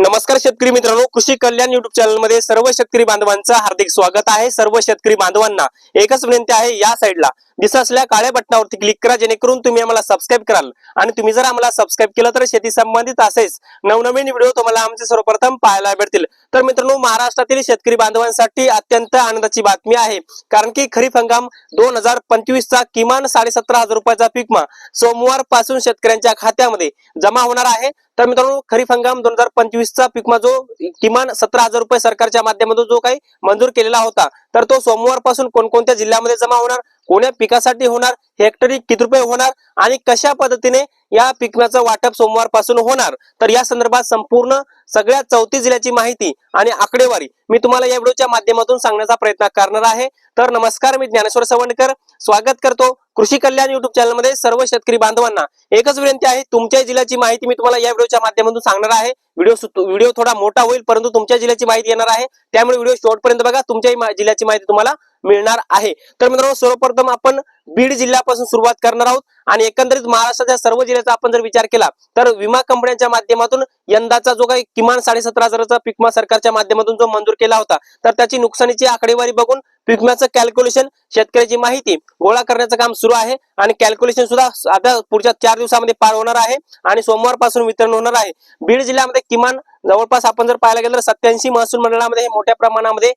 नमस्कार शेतकरी मित्रांनो, कृषी कल्याण युट्यूब चॅनल मध्ये सर्व शेतकरी बांधवांचं हार्दिक स्वागत आहे। सर्व शेतकरी बांधवांना एकच विनंती आहे, या साईडला दिसत असलेल्या काळ्या बटनावरती क्लिक करा, जेणेकरून तुम्ही आम्हाला सबस्क्राइब कराल। आणि तुम्ही जर आम्हाला सबस्क्राइब केलं तर शेती संबंधित असेच नवनवीन व्हिडिओ तुम्हाला आमचे सर्वप्रथम पाहायला भेटतील। तर मित्रांनो, महाराष्ट्रातील शेतकरी बांधवांसाठी अत्यंत आनंदाची बातमी आहे, कारण की खरीप हंगाम 2025 चा किमान 17,500 रुपयाचा पीक विमा सोमवार पासून शेतकऱ्यांच्या खात्यामध्ये जमा होणार आहे। तर मित्रांनो, खरीप हंगाम 2025 चा पीक विमा जो किमान 17,000 रुपये सरकारच्या माध्यमातून जो काही मंजूर केलेला होता, तर तो सोमवार पासून कोणकोणत्या जिल्ह्यामध्ये जमा होणार, कोण्या पिकासाठी होणार, हेक्टरी किती रुपये होणार आणि कशा पद्धतीने या पीक विम्याचं वाटप सोमवार पासून होणार, तर या संदर्भात संपूर्ण सगळ्या 34 जिल्ह्याची माहिती आणि आकडेवारी मी तुम्हाला या व्हिडिओच्या माध्यमातून सांगण्याचा प्रयत्न करणार आहे। तर नमस्कार, मी ज्ञानेश्वर सवंडकर स्वागत करतो कृषी कल्याण युट्यूब चॅनल मध्ये। सर्व शेतकरी बांधवांना एकच विनंती आहे, तुमच्या जिल्ह्याची माहिती मी तुम्हाला या व्हिडिओच्या माध्यमातून सांगणार आहे। व्हिडिओ थोडा मोठा होईल, परंतु तुमच्या जिल्ह्याची माहिती येणार आहे, त्यामुळे व्हिडिओ शेवटपर्यंत बघा, तुमच्या जिल्ह्याची माहिती तुम्हाला मिळणार आहे। तर मित्रांनो, सर्वप्रथम आपण बीड जिल्ह्यापासून सुरुवात करणार आहोत आणि एकंदरीत महाराष्ट्राच्या सर्व जिल्ह्याचा आपण जर विचार केला तर विमा कंपन्यांच्या माध्यमातून यंदाचा जो काही किमान 17,500चा पीक विमा सरकारच्या माध्यमातून जो मंजूर केला होता, तर त्याची नुकसानीची आकडेवारी बघून पीक विम्याचं कॅल्क्युलेशन, शेतकऱ्याची माहिती गोळा करण्याचं काम सुरू आहे आणि कॅल्क्युलेशन सुद्धा आता पुढच्या 4 दिवसामध्ये पार होणार आहे आणि सोमवार पासून वितरण होणार आहे। बीड जिल्ह्यामध्ये किमान जवळपास आपण जर पाहायला गेलं तर 87 महसूल मंडळामध्ये हे मोठ्या प्रमाणामध्ये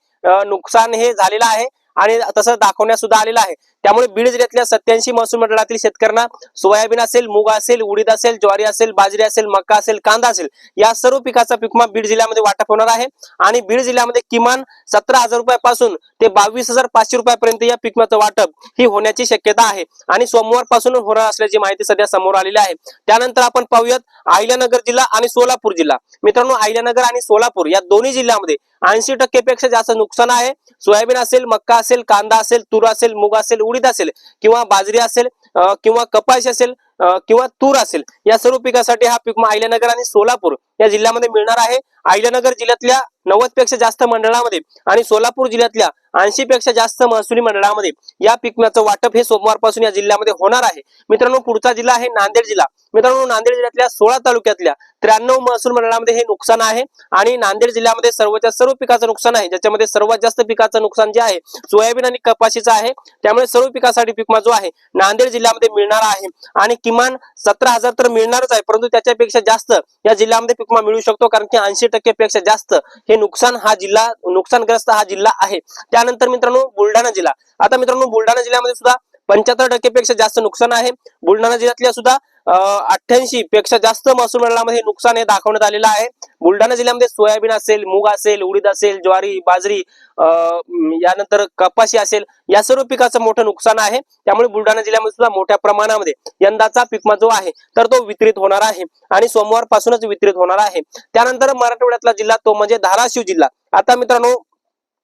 नुकसान हे झालेलं आहे आणि तसं दाखवण्यात सुद्धा आलेलं आहे। त्यामुळे बीड जिल्ह्यातल्या 87 महसूल मंडळातील शेतकऱ्यांना सोयाबीन असेल, मूग असेल, उडीद असेल, ज्वारी असेल, बाजरी असेल, मका असेल, कांदा असेल, या सर्व पिकाचा पीक विमा बीड जिल्ह्यामध्ये वाटप होणार आहे आणि बीड जिल्ह्यामध्ये किमान 17,000 रुपयापासून ते 22,500 रुपयापर्यंत या पीक विम्याचं वाटप ही होण्याची शक्यता आहे आणि सोमवार पासून होणार असल्याची माहिती सध्या समोर आलेली आहे। त्यानंतर आपण पाहूयात अहिल्यानगर जिल्हा आणि सोलापूर जिल्हा। मित्रांनो, अहिल्यानगर आणि सोलापूर या दोन्ही जिल्ह्यामध्ये 80% पेक्षा जास्त नुकसान आहे। सोयाबीन असेल, मक्का असेल, कांदा असेल, तूर असेल, मूग असेल, उडीद असेल किंवा बाजरी असेल किंवा कपाशी असेल किंवा तूर असेल, या सर्व पिकासाठी हा पीक अहिल्यानगर आणि सोलापूर या जिल्ह्यामध्ये मिळणार आहे। अहिल्यानगर जिल्ह्यातल्या 90 पेक्षा जास्त मंडळामध्ये आणि सोलापूर जिल्ह्यातल्या 80 पेक्षा जास्त महसुली मंडळामध्ये या पीक विम्याचं वाटप हे सोमवार पासून या जिल्ह्यामध्ये होणार आहे। मित्रांनो, पुढचा जिल्हा आहे नांदेड जिल्हा। मित्रांनो, नांदेड जिल्ह्यातल्या 16 तालुक्यातल्या 93 महसूल मंडळामध्ये हे नुकसान आहे आणि नांदेड जिल्ह्यामध्ये सर्वच्या सर्व पिकाचं नुकसान आहे, ज्याच्यामध्ये सर्वात जास्त पिकाचं नुकसान जे आहे सोयाबीन आणि कपाशीचं आहे। त्यामुळे सर्व पिकासाठी पीक विमा जो आहे नांदेड जिल्ह्यामध्ये मिळणार आहे आणि किमान 17,000 तर मिळणारच आहे, परंतु त्याच्यापेक्षा जास्त या जिल्ह्यामध्ये पीक विमा मिळू शकतो, कारण की 80% पेक्षा जास्त हे नुकसानग्रस्त हा जिल्हा आहे। त्यानंतर मित्रांनो, बुलढाणा जिल्हा। आता मित्रांनो, बुलढाणा जिल्ह्यामध्ये सुद्धा 75% पेक्षा जास्त नुकसान आहे। बुलढाणा जिल्ह्यातल्या सुद्धा 88 पेक्षा जास्त महसूल मंडळामध्ये नुकसान हे दाखवण्यात आलेलं आहे। बुलढाणा जिल्ह्यामध्ये सोयाबीन असेल, मूग असेल, उडीद असेल, ज्वारी, बाजरी, यानंतर कपाशी असेल, या सर्व पिकाचं मोठं नुकसान आहे। त्यामुळे बुलढाणा जिल्ह्यामध्ये सुद्धा मोठ्या प्रमाणामध्ये यंदाचा पीक विमा जो आहे तर तो वितरित होणार आहे आणि सोमवार पासूनच वितरित होणार आहे। त्यानंतर मराठवाड्यातला जिल्हा तो म्हणजे धाराशिव जिल्हा। आता मित्रांनो,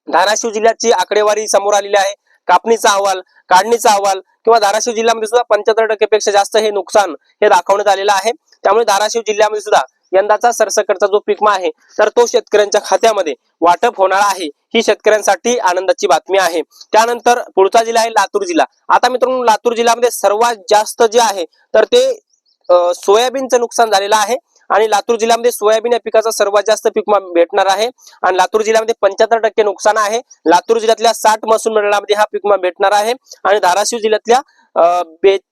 धाराशिव जिल्ह्याची आकडेवारी समोर आलेली आहे। कापणीचा अहवाल, काढणीचा अहवाल किंवा धाराशिव जिल्ह्यामध्ये सुद्धा 75% पेक्षा जास्त हे नुकसान हे दाखवण्यात आलेलं आहे। त्यामुळे धाराशिव जिल्ह्यामध्ये सुद्धा यंदाचा सरसकटचा जो पीक विमा आहे तर तो शेतकऱ्यांच्या खात्यामध्ये वाटप होणार आहे, ही शेतकऱ्यांसाठी आनंदाची बातमी आहे। त्यानंतर पुढचा जिल्हा आहे लातूर जिल्हा। आता मित्रांनो, लातूर जिल्ह्यामध्ये सर्वात जास्त जे आहे तर ते सोयाबीनचं नुकसान झालेलं आहे आणि लातूर जिल्ह्यामध्ये सोयाबीन या पिकाचा सर्वात जास्त पीक विमा भेटणार आहे आणि लातूर जिल्ह्यामध्ये 75% नुकसान आहे। लातूर जिल्ह्यातल्या 60 महसूल मंडळामध्ये हा पीक विमा भेटणार आहे आणि धाराशिव जिल्ह्यातल्या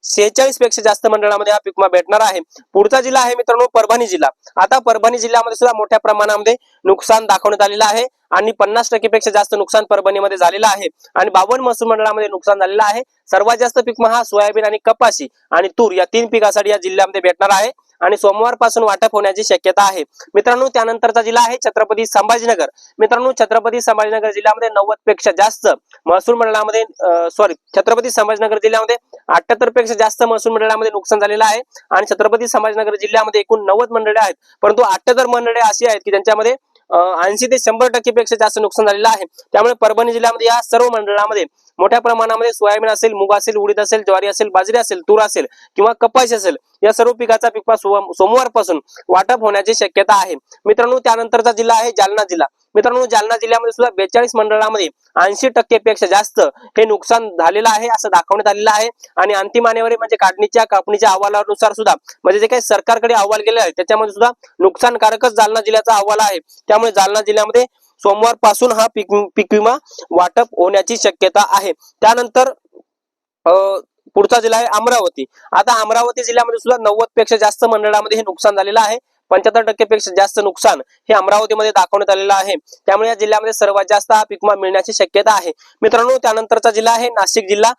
46 पेक्षा जास्त मंडळामध्ये हा पीक विमा भेटणार आहे। पुढचा जिल्हा आहे मित्रांनो परभणी जिल्हा। आता परभणी जिल्ह्यामध्ये सुद्धा मोठ्या प्रमाणामध्ये नुकसान दाखवण्यात आलेलं आहे आणि 50% पेक्षा जास्त नुकसान परभणीमध्ये झालेलं आहे आणि 52 महसूल मंडळामध्ये नुकसान झालेलं आहे। सर्वात जास्त पीक विमा हा सोयाबीन आणि कपाशी आणि तूर या 3 पिकासाठी या जिल्ह्यामध्ये भेटणार आहे आणि सोमवार पासून वाटप होण्याची शक्यता आहे। मित्रांनो, त्यानंतरचा जिल्हा आहे छत्रपती संभाजीनगर। मित्रांनो, छत्रपती संभाजीनगर जिल्ह्यामध्ये 90 पेक्षा जास्त महसूल मंडळामध्ये छत्रपती संभाजीनगर जिल्ह्यामध्ये 78 पेक्षा जास्त महसूल मंडळामध्ये नुकसान झालेलं आहे आणि छत्रपती संभाजीनगर जिल्ह्यामध्ये एकूण 90 मंडळे आहेत, परंतु 78 मंडळे अशी आहेत की ज्यांच्यामध्ये 80 ते 100% पेक्षा जास्त नुकसान झालेलं आहे। त्यामुळे परभणी जिल्ह्यामध्ये या सर्व मंडळामध्ये मोठ्या प्रमाणामध्ये सोयाबीन असेल, मूग असेल, उडीद असेल, ज्वारी असेल, बाजरी असेल, तूर असेल किंवा कपाशी असेल, या सर्व पिकाचा पीक सोमवार पासून वाटप होण्याची शक्यता आहे। मित्रांनो, त्यानंतरचा जिल्हा आहे जालना जिल्हा। मित्रांनो जालना जिल्ह्यामध्ये सुद्धा 42 मंडळामध्ये 80% पेक्षा जास्त हे नुकसान झालेलं आहे असं दाखवण्यात आलेलं आहे. आणि अंतिम आणेवारी म्हणजे कापणीच्या अहवालानुसार सुद्धा म्हणजे जे काही सरकारकडे अहवाल गेले आहे त्याच्यामध्ये सुद्धा नुकसानकारकच जालना जिल्ह्याचा अहवाल आहे. त्यामुळे जालना जिल्ह्यामध्ये सोमवारपासून हा पीक विमा वाटप होण्याची शक्यता आहे. त्यानंतर पुढचा जिल्हा आहे अमरावती. आता अमरावती जिल्ह्यामध्ये सुद्धा 90 पेक्षा जास्त मंडळामध्ये हे नुकसान झालेलं आहे. 75% पेक्षा जास्त नुकसान हे अमरावतीमध्ये दाखवण्यात आलेलं आहे. त्यामुळे या जिल्ह्यामध्ये सर्वात जास्त हा पीक विमा मिळण्याची शक्यता आहे. मित्रांनो त्यानंतरचा जिल्हा आहे नाशिक जिल्हा,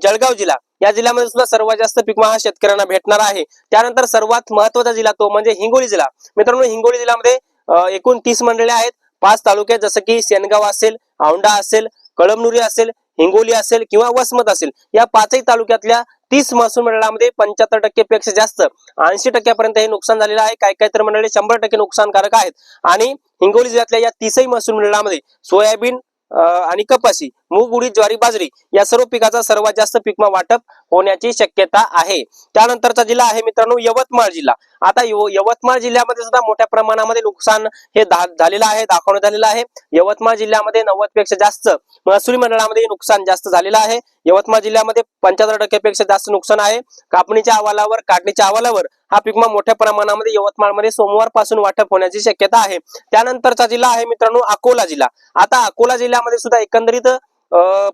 जळगाव जिल्हा. या जिल्ह्यामध्ये सुद्धा सर्वात जास्त पीक विमा हा शेतकऱ्यांना भेटणार आहे. त्यानंतर सर्वात महत्वाचा जिल्हा तो म्हणजे हिंगोली जिल्हा. मित्रांनो हिंगोली जिल्ह्यामध्ये एकूण 30 मंडळे आहेत. 5 तालुक्यात जसं की सेनगाव असेल, औंढा असेल, कळमनुरी असेल, हिंगोली असेल किंवा वसमत असेल, या 5ही तालुक्यातल्या 30 महसूल मंडळामध्ये 75% पेक्षा जास्त 80% हे नुकसान झालेलं आहे. काही तर मंडळे 100% नुकसानकारक आहेत. आणि हिंगोली जिल्ह्यातल्या या 30ही महसूल मंडळामध्ये सोयाबीन आणि कपाशी, मूग, उडीद, ज्वारी, बाजरी या सर्व पिकाचा सर्वात जास्त पीक विमा वाटप होण्याची शक्यता आहे. त्यानंतरचा जिल्हा आहे मित्रांनो यवतमाळ जिल्हा. आता यवतमाळ जिल्ह्यामध्ये सुद्धा मोठ्या प्रमाणामध्ये नुकसान हे झालेलं आहे, दाखवण्यात आलेलं आहे. यवतमाळ जिल्ह्यामध्ये 90 पेक्षा जास्त महसुली मंडळामध्ये नुकसान जास्त झालेलं आहे. यवतमाळ जिल्ह्यामध्ये 75% पेक्षा जास्त नुकसान आहे. काढणीच्या अहवालावर हा पीक विमा मोठ्या प्रमाणामध्ये यवतमाळमध्ये सोमवारपासून वाटप होण्याची शक्यता आहे. त्यानंतरचा जिल्हा आहे मित्रांनो अकोला जिल्हा. आता अकोला जिल्ह्यामध्ये सुद्धा एकंदरीत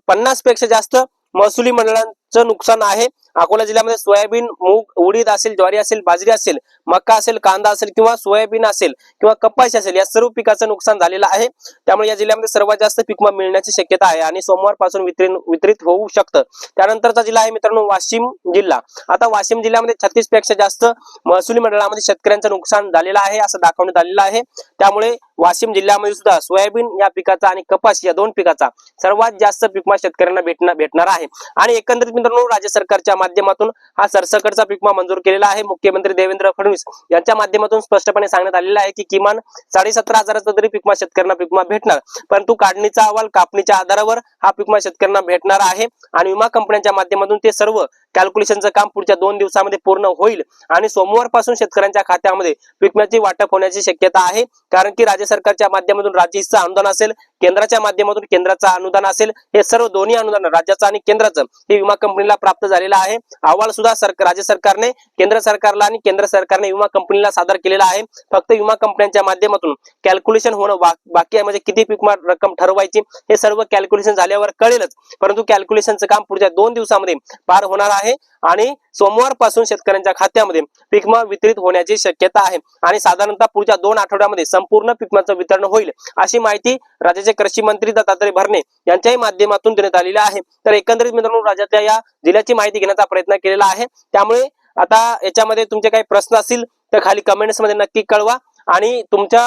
50 पेक्षा जास्त महसुली मंडळांचं नुकसान आहे. अकोला जिल्ह्यामध्ये सोयाबीन, मूग, उडीद असेल, ज्वारी असेल, बाजरी असेल, मका असेल, कांदा असेल किंवा सोयाबीन असेल किंवा कपाशी असेल, या सर्व पिकाचं नुकसान झालेलं आहे. त्यामुळे या जिल्ह्यामध्ये सर्वात जास्त पीक विमा मिळण्याची शक्यता आहे आणि सोमवारपासून वितरित होऊ शकतं. त्यानंतरचा जिल्हा आहे मित्रांनो वाशिम जिल्हा. आता वाशिम जिल्ह्यामध्ये 36 पेक्षा जास्त महसुली मंडळामध्ये शेतकऱ्यांचं नुकसान झालेलं आहे असं दाखवण्यात आलेलं आहे. त्यामुळे वाशिम जिल्ह्यामध्ये सुद्धा सोयाबीन या पिकाचा आणि कपाशी या 2 पिकाचा सर्वात जास्त पीक विमा शेतकऱ्यांना भेटणार आहे. आणि एकंदरीत मित्रांनो राज्य सरकारच्या माध्यमातून हा सरसकटचा पीक विमा मंजूर केलेला आहे. मुख्यमंत्री देवेंद्र फडणवीस यांच्या माध्यमातून स्पष्टपणे सांगण्यात आलेलं आहे की किमान 17,500 तरी पीक विमा शेतकऱ्यांना पीक विमा भेटणार. परंतु काढणीचा अहवाल कापणीच्या आधारावर हा पीक विमा शेतकऱ्यांना भेटणार आहे. आणि विमा कंपन्यांच्या माध्यमातून ते सर्व कॅल्क्युलेशनचं काम पुढच्या 2 दिवसामध्ये पूर्ण होईल आणि सोमवारपासून शेतकऱ्यांच्या खात्यामध्ये पीक विम्याची वाटप होण्याची शक्यता आहे. कारण की राज्य सरकारच्या माध्यमातून राज्य हिस्सा अनुदान असेल, केंद्राच्या माध्यमातून केंद्राचा अनुदान असेल, हे सर्व दोन्ही अनुदान राज्याचं आणि केंद्राचं हे विमा कंपनीला प्राप्त झालेला आहे. अहवाल सुद्धा राज्य सरकारने केंद्र सरकारला आणि केंद्र सरकारने विमा कंपनीला सादर केलेला आहे. फक्त विमा कंपन्यांच्या माध्यमातून कॅल्क्युलेशन होणं बाकी आहे. म्हणजे किती पीक विमा रक्कम ठरवायची हे सर्व कॅल्क्युलेशन झाल्यावर कळेलच. परंतु कॅल्क्युलेशनचं काम पुढच्या 2 दिवसामध्ये पार होणार आहे आणि सोमवारपासून शेतकऱ्यांच्या खात्यामध्ये पीक विमा वितरित होण्याची शक्यता आहे. आणि साधारणतः पुढच्या 2 आठवड्यामध्ये संपूर्ण पीक विम्याचं वितरण होईल अशी माहिती राज्याचे कृषी मंत्री दत्तात्रय भरणे यांच्याही माध्यमातून देण्यात आलेली आहे. तर एकंदरीत मित्रांनो राज्यातल्या या जिल्ह्याची माहिती घेण्याचा प्रयत्न केलेला आहे. त्यामुळे आता याच्यामध्ये तुमचे काही प्रश्न असतील तर खाली कमेंट्स मध्ये नक्की कळवा. आणि तुमच्या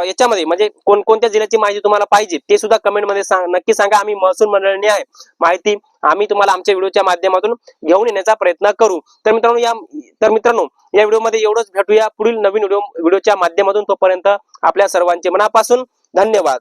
याच्यामध्ये म्हणजे कोणकोणत्या जिल्ह्याची माहिती तुम्हाला पाहिजे ते सुद्धा कमेंट मध्ये नक्की सांगा. आम्ही महसूल मंडळाने आहे माहिती आम्ही तुम्हाला आमच्या व्हिडिओच्या माध्यमातून घेऊन येण्याचा प्रयत्न करू. तर मित्रांनो या व्हिडिओमध्ये एवढंच. भेटूया पुढील नवीन व्हिडिओच्या माध्यमातून. तोपर्यंत आपल्या सर्वांचे मनापासून धन्यवाद.